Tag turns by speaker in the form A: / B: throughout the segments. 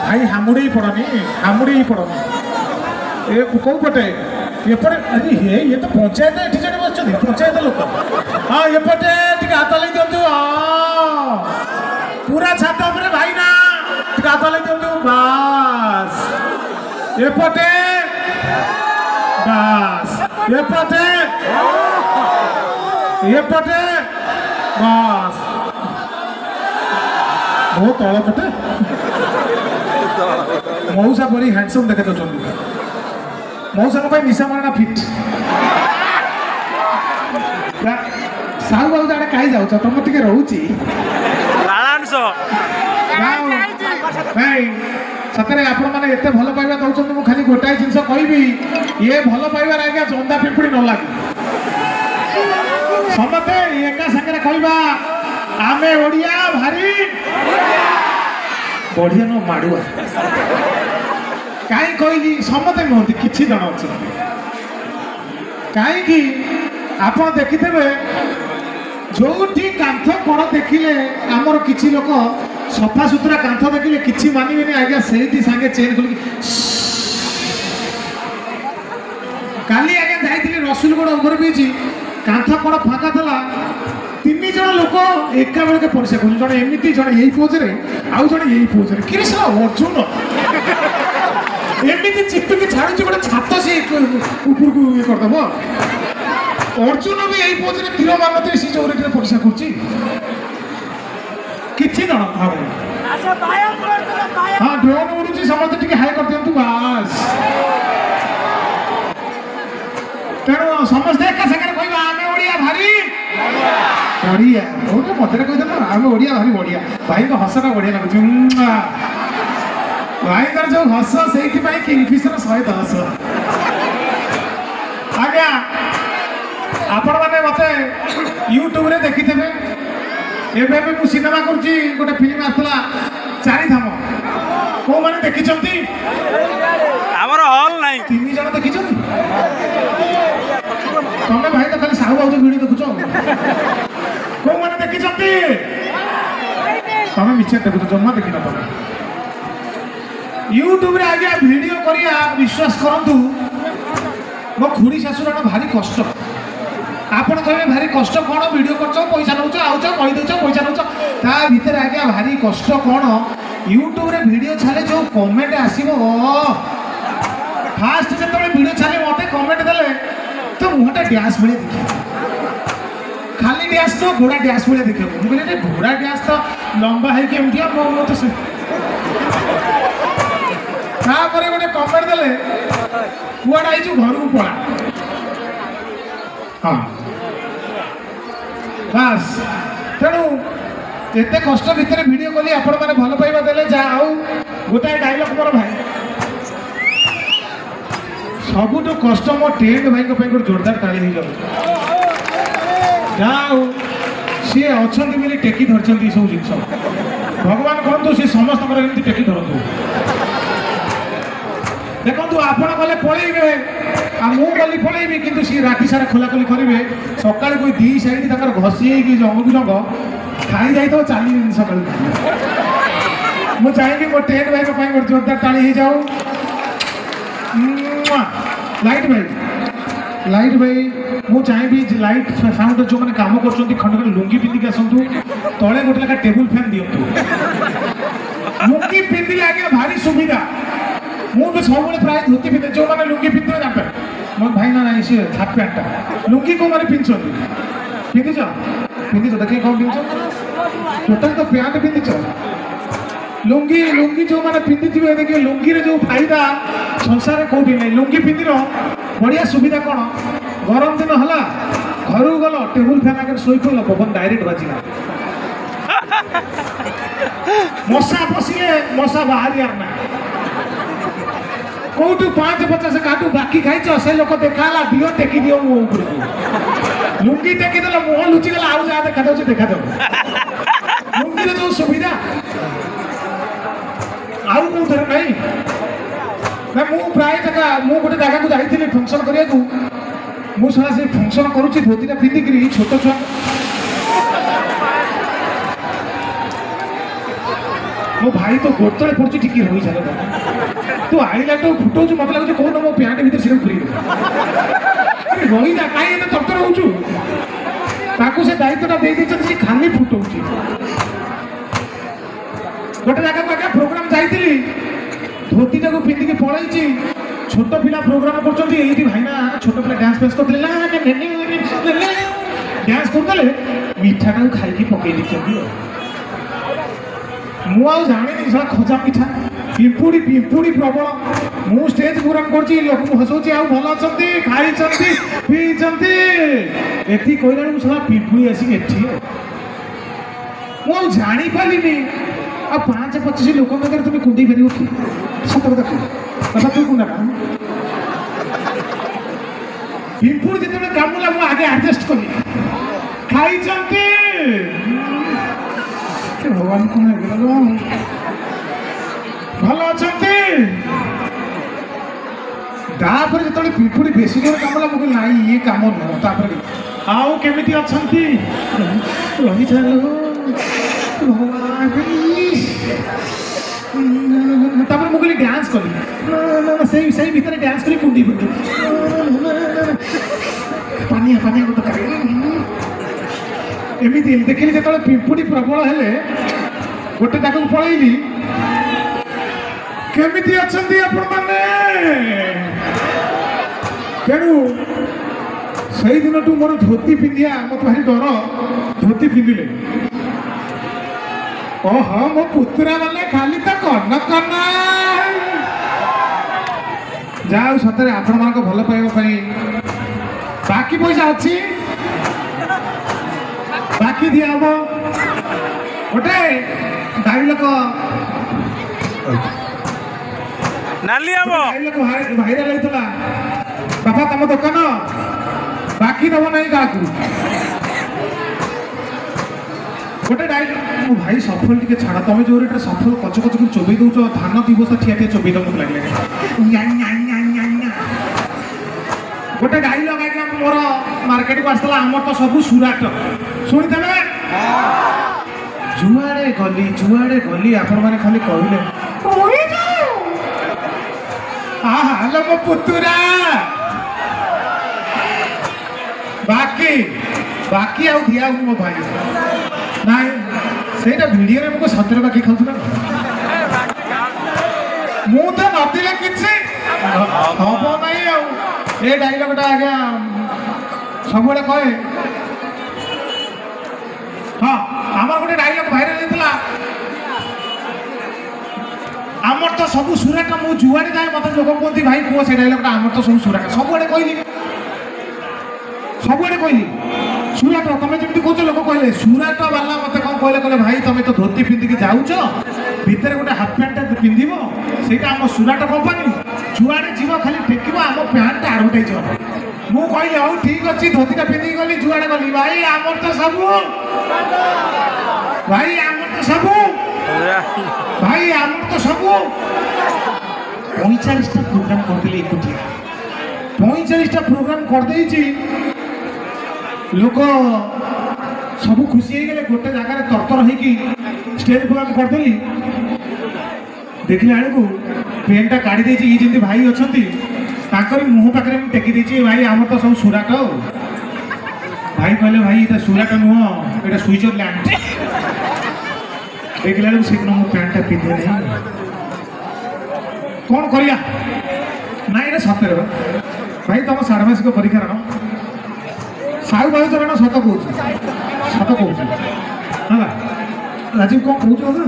A: भाई हामुड़ी पड़नी हामुड़ी पड़नी ए कौ पटे एपटे अरे ये तो पंचायत ये जन बस पंचायत लोक हाँ एपटे हाथ लगे दिंतु पूरा छात उपर भाई ना हाथ लगे दिंतु बास एपटे बास एपटे एपटे बास बहुत तल पटे मौसा बड़ी हैंडसम देखे तो मौसा निशा मारना फिट साहू बाबू जाने कहीं जाऊच तुम टे रोची सतरे आपण मैंने एत भल पाइबा दौरान मुझे खाली गोटाए जिनस कहि ये भल पाइबार आज्ञा जंदा पिंपुड़ी न लगे समते एका सागर कहवा आमे ओडिया भारी बढ़िया न माड़ुआ कहीं कहली समते नुहति किसी जन अच्छा कहीं आप देखिथे जो कांथ कण देखिले आमर किसी लोक सफा सुतरा कांथ देखिले किसी मानवे आज्ञा से सांगे चेन खोल काली आज्ञा जाइए रसुलगढ़ ओभर ब्रिज कांथ कण फाँका था तीन जन लोक एका बेलके परिस्रा कर जड़े एमती जड़े यही पोजरे आउ जड़े यही पोजरे कि अर्जुन एमती चिपिकी छाड़ी गोटे छात सी ऊपर को ये करदेव अर्जुन भी यही पोजरे तीर मारते सी जो परिस्रा कर हाँ ड्रोन उड़ू समस्त हाई कर दिखाँ बास तेणु समस्त एका सागर कहवा आमे ओडिया भारी बढ़िया बहुत मजा कहीदेल आम ओडिया भारी बढ़िया भाई हसटा बढ़िया लगुच भाई जो हस से किंगफिशर 110 आज्ञा आपण मैंने मत यूट्यूब रे देखी थे एवं भी मुझे सिनेमा करुच्ची गोटे फिल्म आसला चारिधाम कौ मैंने देखी
B: आमर हल नहीं
A: 3 जन देखी तमें भाई तो खाली साहू बाबू भिड देखुच कौ मैंने देखी तमें मिछे देखुच जमा देखी ना तुम यूट्यूब रे आज्ञा वीडियो करिया विश्वास करंतु मो खुड़ी शाशुर भारी कष्ट आपण कहे भारी कष्ट कौन वीडियो कर पैसा नौ आउच कही दौच पैसा नौ ता भीतर आज्ञा भारी कष्ट कौन यूट्यूब रे वीडियो छाड़े जो कमेंट आसो फास्ट जो वीडियो छाड़े मत कमेंट देले तो मुहटा डैश भाई देखे खाली डैश तो घोड़ा डैश भाई देखे मुझे घोड़ा डैश तो लंबा है कि तो से गोटे कमेंट देले कुआड़ा आई घर को पड़ा हाँ बास तेणु एत कष्ट भितर वीडियो कली आपण मैंने भल पाइबा देले जा आउ गोटाए डायलॉग मोर भाई सबुठ कष्ट मो टेंट भाई गोटे जोरदार ताली हो जाओ सी अच्छा टेकी धरती सब जिन भगवान कहतु सी समस्त टेकी धरतु देखो आपण गले पलैबे मुझे पलैबी कि सी राति सारा खोलाखोली करेंगे सका कोई 2 साइड तक घसी जंग जंग खाई जाए चली सका मुझे चाहिए मो टेंट भाई गोटे जोरदार ताली हो जाओ लाइट भाई मुझे चाहिए लाइट साउंड जो मैंने कम कर खंड खंड लुंगी पिंधिक आसतु तले गोटे लेखा टेबुल फैन दिंतु लुंगी पिंधिले आज्ञा भारी सुविधा मुझे सब प्राय धोती पिंधे जो मैंने लुंगी पिंधे जापे मत भाई ना ना सी हाफ पैंटा लुंगी को मैंने पिंधि पिंधिच पिंधिच देख कौन पिंध टोटाल तो पैंट पिंधिच लुंगी लुंगी जो मैंने पिंधि थे देखिए लुंगी रे जो फायदा संसार कौटी नहीं लुंगी पिंधि बढ़िया सुविधा कौन गरम दिन है घर गल टेबुल फैन आगे शोई पड़ल पवन डायरेक्ट बाजिला मशा पशिले मशा बाहर यार ना कौटू 5-50 काटू बाकी खाई से लोक देखा दियो टेकी दियो मो ऊपर लुंगी टेकी देला मुह लुचि गला आउ जा देखा दो देखा दो लुंगी रे जो सुविधा आउ को धर नहीं ना मु प्राय जगह मु गोटे जगह को जाइथिली फंक्शन करिया को मु सारा से फंक्शन करूची धोतीटा पिंधिकरी छोट छुआ ମୋ ଭାଇ ତ ଗୋଡତଳେ ପଡୁଛି ଟିକେ ରହି ଚାଲ ତୁ ଆଇଲାଠୁ ଫୁଟଉଛୁ ମତେ ଲାଗୁଛି କୋଉ ମୋ ପ୍ୟାଣ୍ଟ ଭିତରେ ସେଟା ପୁରେଇ ରହିଯା କାହିଁ ଏତେ ତରତର ହଉଛୁ ତାକୁ ସେ ଦାୟିତ୍ୱଟା ଦେଇ ଦେଇଛନ୍ତି ସେ ଖାଲି ଫୁଟଉଛି ଗୋଟେ ଜାଗାକୁ ଆଜ୍ଞା ପ୍ରୋଗ୍ରାମ ଯାଇଥିଲି ଧୋତିଟାକୁ ପିନ୍ଧିକି ପଳେଇଛି ଛୋଟ ପିଲା ପ୍ରୋଗ୍ରାମ କରୁଛନ୍ତି ଏଇଠି ଭାଇନା ଛୋଟ ପିଲା ଡ୍ୟାନ୍ସ ଫ୍ୟାନ୍ସ କରୁଥିଲେ ଡ୍ୟାନ୍ସ କରୁଥିଲେ ମିଠାଟାକୁ ଖାଇକି ପକେଇ ଦେଇଛନ୍ତି ମୁଁ ଆଉ ଜାଣିନି ସେଟା ଖଜା ମିଠା ପିମ୍ପୁଡ଼ି ପିମ୍ପୁଡ଼ି ପ୍ରବଳ ମୁଁ ଷ୍ଟେଜ ପ୍ରୋଗ୍ରାମ କରୁଛି ଲୋକଙ୍କୁ ହସଉଛି ଆଉ ଭଲ ଅଛନ୍ତି ଖାଇଛନ୍ତି ପିଇଛନ୍ତି ଏଠି କହିଲା ବେଳକୁ ସେଟା ପିମ୍ପୁଡ଼ି ଆସିକି ଏଠି ମୁଁ ଆଉ ଜାଣିପାରିଲିନି ଆଉ 5-25 ଲୋକଙ୍କ ଆଗରେ তুমি କୁଣ୍ଡେଇ ପାରିବ କି ସତ କଥା କଥା ତୁ କୁଣ୍ଡା ପିମ୍ପୁଡ଼ି ଯେତେବେଳେ କାମୁଡ଼ିଲା ମୁଁ ଆଗେ ଆଡଜଷ୍ଟ କଲି ଖାଇଛନ୍ତି ଭଗବାନ କଣ ହେଇଗଲା ଭଲ ଅଛନ୍ତି ତାପରେ ଯେତେବେଳେ ପିମ୍ପୁଡ଼ି ବେଶୀ ଜୋର କାମୁଡ଼ିଲା ମୁଁ କହିଲି ନାଇଁ ଇଏ କାମ ନୁହଁ ତାପରେ ଆଉ କେମିତି ଅଛନ୍ତି ରହିଚାଲ ତାପରେ ମୁଁ କହିଲି ଡ୍ୟାନ୍ସ କଲି ସେଇ ଭିତରେ ଡ୍ୟାନ୍ସ କରି କୁଣ୍ଡେଇ ପଡିଲି ପାନିଆ ପାନିଆ ଗୋଟେ ଏମିତି ଦେଖିଲି ଯେତେବେଳେ ପିମ୍ପୁଡ଼ି ପ୍ରବଳ ହେଲେ ଗୋଟେ ଜାଗାକୁ ପଳେଇଲି କେମିତି ଅଛନ୍ତି ଆପଣମାନେ ତେଣୁ ସେଇ ଦିନଠୁ ମୋର ଧୋତି ପିନ୍ଧିବା ମତେ ଭାରି ଡର ଧୋତି ପିନ୍ଧିଲେ ଓହୋ ମୋ ପୁତୁରା ମାନେ ଖାଲି ତ କନ କନ ଯାହା ହଉ ସତରେ ଆପଣମାନଙ୍କ ଭଲ ପାଇବା ପାଇଁ ବାକି ପଇସା ଅଛି ବାକି ଦିଆହବ ଗୋଟେ ଗାଈ ଲୋକ
B: ନାଲି ହବ
A: ଭାଇରାଲ ହେଇଥିଲା ବାପା ତମ ଦୋକାନ ବାକି ଦବ ନାହିଁ କାହାକୁ ଗୋଟେ ଡାଇଲଗ ମୋ ଭାଇ ସଫଲ ଟିକେ ଛାଡ଼ ତମେ ଯୋଉ ରେଟ୍ରେ ସଫଲ କଚ କଚ କରି ଚୋବେଇ ଦଉଛ ଧାନ ଦି ବସ୍ତା ଠିଆ ଠିଆ ଚୋବେଇ ଦବାକୁ ଲାଗିଲେ ଗୋଟେ ଡାଇଲଗ ଆଜ୍ଞା ମୋର ମାର୍କେଟକୁ ଆସିଥିଲା ଆମର ତ ସବୁ ସୁରାଟ ଶୁଣିଥିଲେ ଯୁଆଡ଼େ ଗଲି ଆପଣମାନେ ଖାଲି କହିଲେ ହାଲୋ ମୋ ପୁତୁରା ବାକି ଆଉ ଦିଆ ହଉ ମୋ ଭାଇ ନାଇଁ ସେଇଟା ଭିଡ଼ିଓରେ ମୁଁ ସତରେ ବାକି ଖାଉଥିଲା ମୁଁ ତ ନଥିଲେ କିଛି ହବ ନାହିଁ ଆଉ ଏ ଡାଇଲଗଟା ଆଜ୍ଞା ସବୁବେଳେ କହେ ହଁ ଆମର ଗୋଟେ ଡାଇଲଗ ଭାଇରାଲ ହେଇଥିଲା ଆମର ତ ସବୁ ସୁରାଟ ମୁଁ ଯୁଆଡ଼େ ଯାଏ ମତେ ଲୋକ କୁହନ୍ତି ଭାଇ କୁହ ସେ ଡାଇଲଗଟା ଆମର ତ ସବୁ ସୁରାଟ ସବୁଆଡ଼େ କହିଲି ସୁରାଟ ତମେ ଯେମିତି କହୁଛ ଲୋକ କହିଲେ ସୁରାଟ ବାଲା ମତେ କଣ କହିଲେ ଭାଇ ତମେ ତ ଧୋତି ପିନ୍ଧିକି ଯାଉଛ ଭିତରେ ଗୋଟେ ହାଫ ପ୍ୟାଣ୍ଟଟା ପିନ୍ଧିବ ସେଇଟା ଆମ ସୁରାଟ କମ୍ପାନୀ ଯୁଆଡ଼େ ଯିବ ଖାଲି ଟେକିବ ଆମ ପ୍ୟାଣ୍ଟଟା ଆଡ଼ଭର୍ଟାଇଜ ହବ ମୁଁ କହିଲି ହଉ ଠିକ ଅଛି ଧୋତିଟା ପିନ୍ଧିକି ଗଲି ଯୁଆଡ଼େ ଗଲି ଭାଇ ଆମର ତ ସବୁ 45ଟା ପ୍ରୋଗ୍ରାମ କରିଦେଲି ଏକୁଟିଆ 45ଟା ପ୍ରୋଗ୍ରାମ କରିଦେଇଛି ଲୋକ ସବୁ ଖୁସି ହେଇଗଲେ ଗୋଟେ ଜାଗାରେ ତରତର ହେଇକି ଷ୍ଟେଜ ପ୍ରୋଗ୍ରାମ କରିଦେଲି ଦେଖିଲା ବେଳକୁ ପେନ୍ଟା କାଢ଼ି ଦେଇଛି ଇଏ ଯେମିତି ଭାଇ ଅଛନ୍ତି ତାଙ୍କରି ମୁହଁ ପାଖରେ ମୁଁ ଟେକି ଦେଇଛି ଭାଇ ଆମର ତ ସବୁ ସୁରାଟ ଭାଇ କହିଲେ ଭାଇ ଏଇଟା ସୁରାଟ ନୁହଁ ଏଇଟା ସୁଇଜରଲ୍ୟାଣ୍ଡ ଦେଖିଲା ବେଳକୁ ସେଦିନ ମୋ ପ୍ୟାଣ୍ଟଟା ପିନ୍ଧେ ନାହିଁ କ'ଣ କରିବା ନାଇଁ ଏଇଟା ସତରେ ଭାଇ ତମ ଷାଡ଼ମାସିକ ପରୀକ୍ଷା ରଣ ସାହୁ ଭାଇ ତୋର ସତ କହୁଛି ହେଲା ରାଜୀବ କ'ଣ କହୁଛୁ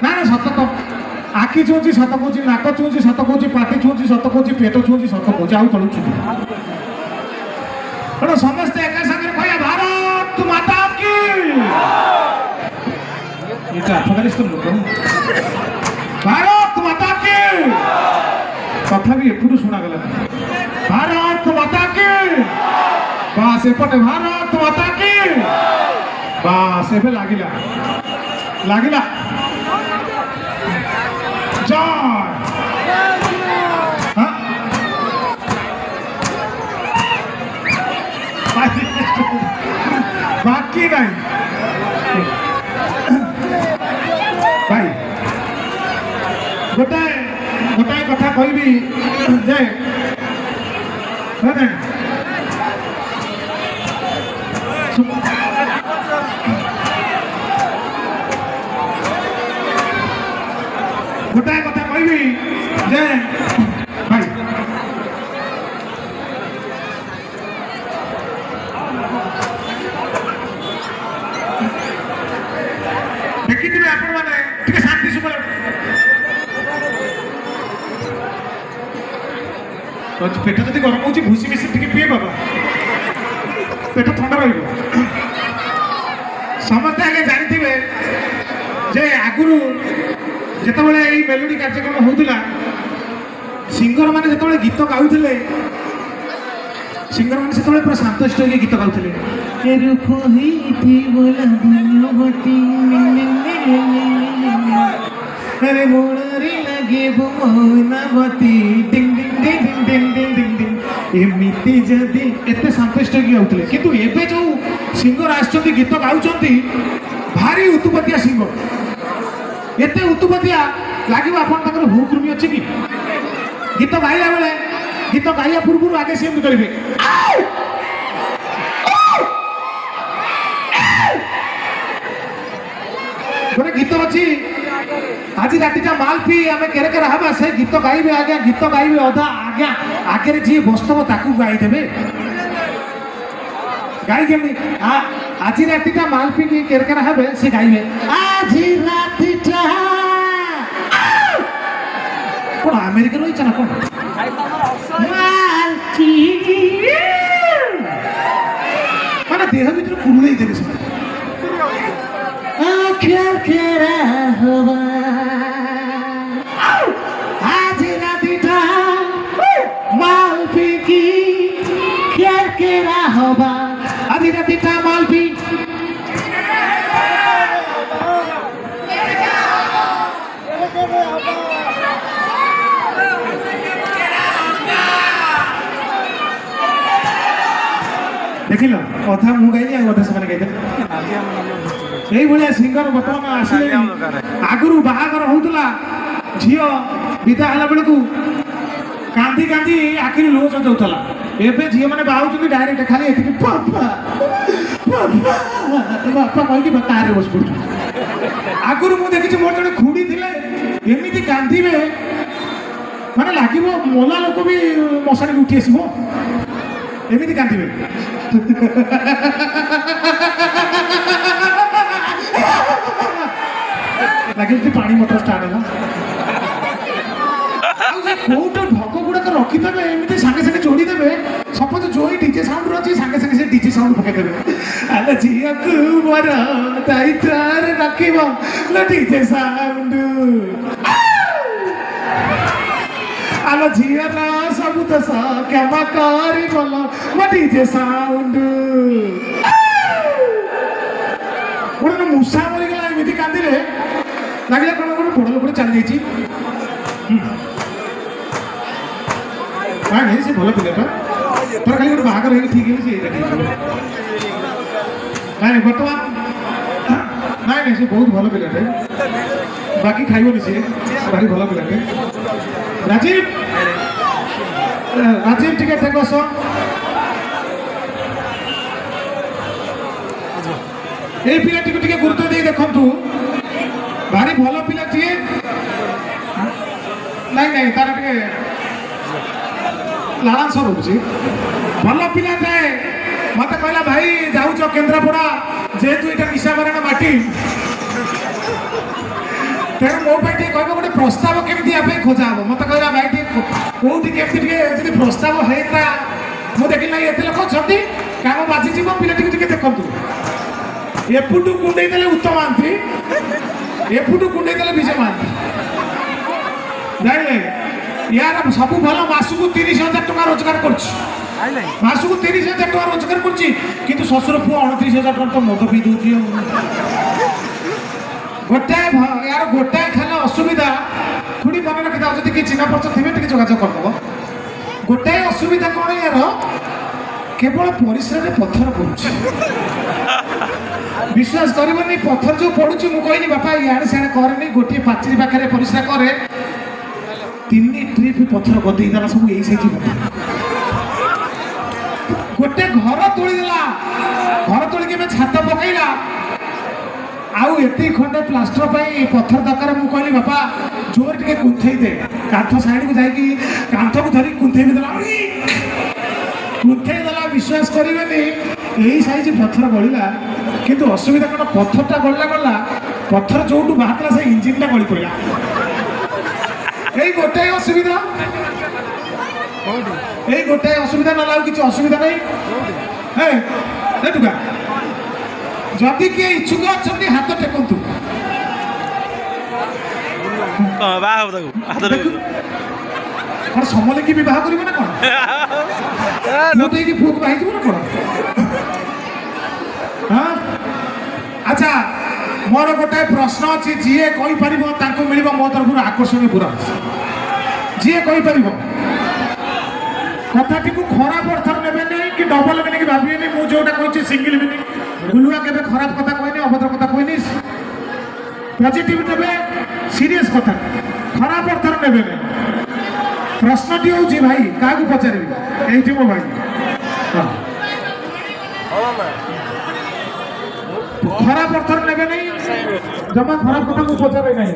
A: ନା ସତ ତ ଆଖି ଛୁଁଛି ସତ କହୁଛି ନାକ ଛୁଁଛି ସତ କହୁଛି ପାଟି ଛୁଁଛି ସତ କହୁଛି ପେଟ ଛୁଁଛି ସତ କହୁଛି ଆଉ ତଳୁ ଛୁଁ ତେଣୁ ସମସ୍ତେ ଏକା ସାଙ୍ଗରେ କହିବା ଭାରତ ମାତା କି এটা আফগানিস্ত লোক ভারত মাতা কি তথাপি এপটু শোনাগলা ভারত মাতা কি বাস এপটে ভারত মাতা কি বাস এবে লাগিলা জয় বাকি নাই ଗୋଟାଏ ଗୋଟାଏ କଥା କହିବି ଯେ ଗୋଟାଏ କଥା କହିବି ଯେ ଭାଇ ଦେଖିଥିବେ ଆପଣମାନେ ଟିକେ ଶାନ୍ତି ସୁଖ ପେଟ ଯଦି ଗରମ ହଉଛି ଭୁସି ମିଶି ଟିକେ ପିଏ ବାବା ପେଟ ଥଣ୍ଡା ରହିବ ସମସ୍ତେ ଆଗେ ଜାଣିଥିବେ ଯେ ଆଗରୁ ଯେତେବେଳେ ଏଇ ମେଲୋଡି କାର୍ଯ୍ୟକ୍ରମ ହଉଥିଲା ସିଙ୍ଗର ମାନେ ଯେତେବେଳେ ଗୀତ ଗାଉଥିଲେ ସିଙ୍ଗର ମାନେ ସେତେବେଳେ ପୁରା ଶାନ୍ତଶିଷ୍ଟ ହେଇକି ଗୀତ ଗାଉଥିଲେ ଏମିତି ଯଦି ଏତେ ଶାନ୍ତଶିଷ୍ଟ ହେଇକି ଗାଉଥିଲେ କିନ୍ତୁ ଏବେ ଯୋଉ ସିଙ୍ଗର ଆସିଛନ୍ତି ଗୀତ ଗାଉଛନ୍ତି ଭାରି ଉତୁପତିଆ ସିଙ୍ଗର ଏତେ ଉତୁପତିଆ ଲାଗିବ ଆପଣ ତାଙ୍କର ହୁକୁମି ଅଛି କି ଗୀତ ଗାଇଲା ବେଳେ ଗୀତ ଗାଇବା ପୂର୍ବରୁ ଆଗେ ସେ ଏମିତି କରିବେ ଗୋଟେ ଗୀତ ଅଛି ଆଜି ରାତିଟା ମାଲ ପିଇ ଆମେ କେରେକେରା ହେବା ସେ ଗୀତ ଗାଇବେ ଆଜ୍ଞା ଗୀତ ଗାଇବେ ଅଧା ଆଜ୍ଞା ଆଗରେ ଯିଏ ବସିଥିବ ତାକୁ ଗାଇଦେବେ ଗାଇ କେମିତି ଆଜି ରାତିଟା ମାଲ ପିଇକି କେରେକେରା ହେବେ ସେ ଗାଇବେ ଆଜି ରାତିଟା କଣ ଆମେରିକାରେ ରହିଛ ନା କଣ ମାନେ ଦେହ ଭିତରେ କୁରୁଳେଇ ଦେବେ ସେମାନେ ଆଜି ରାତିଟା ମାଲ ପିଇକି କେରେକେରା ହବା ଆଜି ରାତିଟା ମାଲ ପିଇ ଦେଖିଲ ଅଧା ମୁଁ ଗାଇଲି ଆଉ ଅଧା ସେମାନେ ଗାଇଦେଲେ এইভাবে সিঙ্গর বর্তমান আসলে আগুরু বাহাঘর হউতলা ঝিও বিদা হলা বেলকু কান্দি কান্দি আখিরি লোচ যাউতলা এবে ঝিও মানে বাহুচନ୍ତି ডাইরেক্ট খালি এতিকি বাপা বাপা বাপা কইকি কারে বস পড়ু আগুরু মু দেখিছি মোর জনে খুঁড়ি থিলে এমিতি কান্দিবে মানে লাগিব মোলা লোক বি মশারি উঠি আসিব এমিতি কান্দিবে লাগে যদি পানি মোটর স্টার্ট হল কোউটা ঢক গুড়াক রখিদেবে এমনি সাଙ୍ଗে সাଙ୍ଗে যোড়ি দেবে সপোজ জয়ী ডিজে সাউন্ড আছে সাଙ୍ଗে সাঙ্গে সে ডিজে সাউন্ড পকাই দেবে আলে ঝিয়াকু বড় দায়িত্বরে রাখিব না ডিজে সাউন্ড আলো ঝিয়ার সবু দোষ ক্ষমা করি বল মো ডিজে সাউন্ড ଗୋଟେ ମୂଷା ମରିଗଲା ଏମିତି କାନ୍ଦିଲେ ଲାଗିଲା କ'ଣ ଗୋଟେ ବଡ଼ ଲୋକଟେ ଚାଲି ଯାଇଛି ନାଇଁ ସେ ଭଲ ପିଲାଟା ତାର ଖାଲି ଗୋଟେ ବାହାଘର ହେଇକି ଠିକ୍ ହେଲେ ସେ ଏଇଟା ଠିକ୍ ହେବ ନାଇଁ ବର୍ତ୍ତମାନ ନାଇଁ ନାଇଁ ସେ ବହୁତ ଭଲ ପିଲାଟେ ବାକି ଖାଇବନି ସିଏ ଭାରି ଭଲ ପିଲାଟେ ରାଜୀବ ରାଜୀବ ଟିକେ ଏଠାକୁ ଆସ এই পিলাটিকে টিকে গুরুত্ব দিয়ে দেখন্তু ভারি ভালো পিলাটিয়ে নাই নাই তার টিকে লালাংশ রହୁଛି ভাল পিলাটা মতে কইলা ভাই যাউছ কেন্দ্রাপড়া যেহেতু এটা নিশাবরণ মাটি তেଣୁ ମୋ ପାଇଁ ଟିକେ କହିବ ଗୋଟେ ପ୍ରସ୍ତାବ କେମିତି ଆ ପାଇଁ ଖୋଜା ହବ ମତେ କହିଲା ଭାଇ ଟିକେ କୋଉଠି କେମିତି ଟିକେ ଯଦି ପ୍ରସ୍ତାବ ହେଇତା ମୁଁ ଦେଖିଲି ନାଇଁ ଏତେ ଲୋକ ଅଛନ୍ତି କାମ ବାଜିଯିବ ପିଲାଟିକୁ ଟିକେ ଦେଖନ୍ତୁ ଏପଟୁ କୁଣ୍ଡେଇ ଦେଲେ ଉତ୍ତମ ମହାନ୍ତି ଏପଟୁ କୁଣ୍ଡେଇ ଦେଲେ ବିଜୟ ମହାନ୍ତି ଜାଣିଲେ ୟାର ସବୁ ଭଲ ମାସକୁ 30,000 ଟଙ୍କା ରୋଜଗାର କରୁଛି ମାସକୁ 30,000 ଟଙ୍କା ରୋଜଗାର କରୁଛି କିନ୍ତୁ ଶ୍ୱଶୁର ପୁଅ 29,000 ଟଙ୍କା ତ ମଦ ପିଇ ଦଉଛି ଗୋଟାଏ ୟାର ଗୋଟାଏ ଖାଲି ଅସୁବିଧା ଥୋଡ଼ି ମନେ ରଖିଥାଉ ଯଦି କିଏ ଚିହ୍ନା ପରିଚୟ ଥିବେ ଟିକେ ଯୋଗାଯୋଗ କରିଦେବ ଗୋଟାଏ ଅସୁବିଧା କ'ଣ ୟାର କେବଳ ପରିସ୍ରାରେ ପଥର ପଡୁଛି विश्वास करबनी पत्थर जो पड़ुची मु कहनी बापा इे सियाड़े करे गोटे पाचेरी पाखे परिश्रा करे ତିନି ଟ୍ରିପ୍ ପଥର ଗଦେଇ ଦେଲା ସବୁ ଏଇ ସାଇଜ ପଥର। ଗୋଟେ ଘର ତୋଳିଦେଲା, ଘର ତୋଳିକି ଏବେ ଛାତ ପକେଇଲା। ଆଉ ଏତିକି ଖଣ୍ଡେ ପ୍ଲାଷ୍ଟର ପାଇଁ ପଥର ଦରକାର। ମୁଁ କହିଲି ବାପା ଜୋର ଟିକେ କୁନ୍ଥେଇ ଦେ। କାନ୍ଥ ସାଇଡକୁ ଯାଇକି କାନ୍ଥକୁ ଧରିକି କୁନ୍ଥେଇ ବି ଦେଲା, କୁନ୍ଥେଇ ଦେଲା। ବିଶ୍ୱାସ କରିବେନି ଏଇ ସାଇଜ ପଥର ଗଳିଲା। କିନ୍ତୁ ଅସୁବିଧା କ'ଣ, ପଥରଟା ଗଳିଲା ପଥର ଯୋଉଠୁ ବାହାରିଲା ସେ ଇଞ୍ଜିନଟା ଗଳି ପଡ଼ିଲା। ଏଇ ଗୋଟାଏ ଅସୁବିଧା, ଏଇ ଗୋଟାଏ ଅସୁବିଧା, ନହେଲେ ଆଉ କିଛି ଅସୁବିଧା ନାହିଁ। ଟୁକା ଯଦି କିଏ ଇଚ୍ଛୁକ ଅଛନ୍ତି ହାତ ଟେକନ୍ତୁ। କ'ଣ ସମଲେଖୀ ବିବାହ କରିବ ନା କ'ଣ? ଦେଇକି ପୁଅକୁ ବାହାଯିବ ନା କ'ଣ? ଆଚ୍ଛା, ମୋର ଗୋଟାଏ ପ୍ରଶ୍ନ ଅଛି। ଯିଏ କହିପାରିବ ତାଙ୍କୁ ମିଳିବ ମୋ ତରଫରୁ ଆକର୍ଷଣୀୟ ପୁରସ୍କାର। ଯିଏ କହିପାରିବ କଥାଟିକୁ ଖରାପ ଅର୍ଥରେ ନେବେ ନାହିଁ କି ଡବଲ ମିନିଂ ଭାବିବେନି। ମୁଁ ଯୋଉଟା କହିଛି ସିଙ୍ଗିଲ ମିନିଂ। ଗୁଲୁଆ କେବେ ଖରାପ କଥା କହିନି, ଅଭଦ୍ର କଥା କହିନି। ପଜିଟିଭ ନେବେ, ସିରିୟସ୍ କଥା, ଖରାପ ଅର୍ଥରେ ନେବେ ନାହିଁ। ପ୍ରଶ୍ନଟି ହେଉଛି ଭାଇ କାହାକୁ ପଚାରିବି? ଏଇଠି ମୋ ଭାଇ। ଖରାପ ଅର୍ଥରେ ନେବେ ନାହିଁ, ଜମା ଖରାପ କଥା ମୁଁ ପଚାରେ ନାହିଁ।